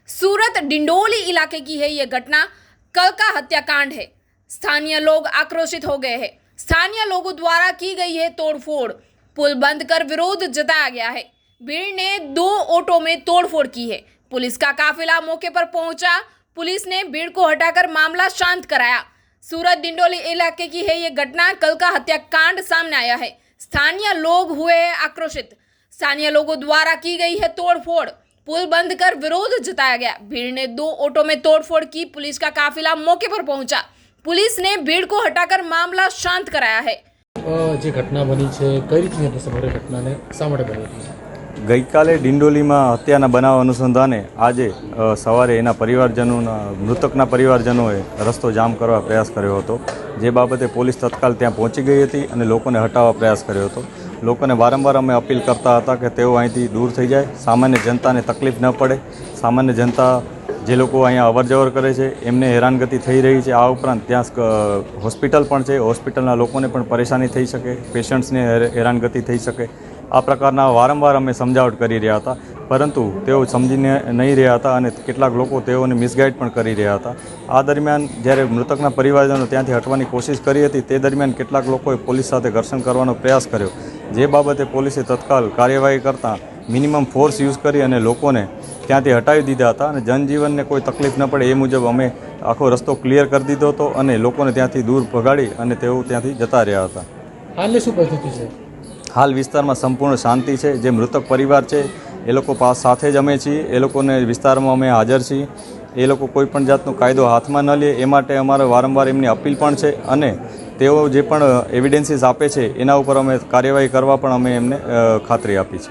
सूरत डिंडोली इलाके की है ये घटना। कल का हत्याकांड है। स्थानीय लोग आक्रोशित हो गए हैं। स्थानीय लोगों द्वारा की गई है तोड़फोड़। पुल बंद कर विरोध जताया गया है। भीड़ ने 2 ऑटो में तोड़फोड़ की है। पुलिस का काफिला मौके पर पहुंचा। पुलिस ने भीड़ को हटाकर मामला शांत कराया। सूरत डिंडोली इलाके की है ये घटना। कल का हत्याकांड सामने आया है। स्थानीय लोग हुए हैं आक्रोशित। स्थानीय लोगों द्वारा की गई है तोड़फोड़। पुल बंद कर विरोध जताया गया। भीड़ ने 2 ऑटो में तोड़फोड़ की। पुलिस का काफिला मौके पर पहुंचा। पुलिस ने भीड़ को हटाकर मामला शांत कराया है। જે ઘટના બની છે કઈ રીતની હતી સમગ્ર ઘટનાને શા માટે બની હતી? ગઈકાલે ડિંડોલીમાં હત્યાના બનાવ અનુસંધાને આજે સવારે એના પરિવારજનોના મૃતકના પરિવારજનોએ રસ્તો જામ કરવા પ્રયાસ કર્યો હતો, જે બાબતે પોલીસ તત્કાલ ત્યાં પહોંચી ગઈ હતી અને લોકોને હટાવવા પ્રયાસ કર્યો હતો। લોકોને વારંવાર અમે અપીલ કરતા હતા કે તેઓ અહીંથી દૂર થઈ જાય, સામાન્ય જનતાને તકલીફ ન પડે। સામાન્ય જનતા જે લોકો અહીંયા અવરજવર કરે છે એમને હેરાનગતિ થઈ રહી છે। આ ઉપરાંત ત્યાં હોસ્પિટલ પણ છે, હોસ્પિટલના લોકોને પણ પરેશાની થઈ શકે, પેશન્ટ્સને હેરાનગતિ થઈ શકે। આ પ્રકારના વારંવાર અમે સમજાવટ કરી રહ્યા હતા, પરંતુ તેઓ સમજીને નહીં રહ્યા હતા અને કેટલાક લોકો તેઓને મિસગાઈડ પણ કરી રહ્યા હતા। આ દરમિયાન જ્યારે મૃતકના પરિવારજનો ત્યાંથી હટવાની કોશિશ કરી હતી તે દરમિયાન કેટલાક લોકોએ પોલીસ સાથે ઘર્ષણ કરવાનો પ્રયાસ કર્યો, જે બાબતે પોલીસે તત્કાલ કાર્યવાહી કરતાં મિનિમમ ફોર્સ યુઝ કરી અને લોકોને ત્યાંથી હટાવી દીધા હતા અને જનજીવનને કોઈ તકલીફ ન પડે એ મુજબ અમે આખો રસ્તો ક્લિયર કરી દીધો હતો અને લોકોને ત્યાંથી દૂર ભગાડી અને તેઓ ત્યાંથી જતા રહ્યા હતા। હાલની શું પરિસ્થિતિ છે? હાલ વિસ્તારમાં સંપૂર્ણ શાંતિ છે। જે મૃતક પરિવાર છે એ લોકો સાથે જ અમે છીએ, એ લોકોને વિસ્તારમાં અમે હાજર છીએ। એ લોકો કોઈ પણ જાતનો કાયદો હાથમાં ન લે એ માટે અમારે વારંવાર એમની અપીલ પણ છે અને તેઓ જે પણ એવિડન્સીસ આપે છે એના ઉપર અમે કાર્યવાહી કરવા પણ અમે એમને ખાતરી આપી છે।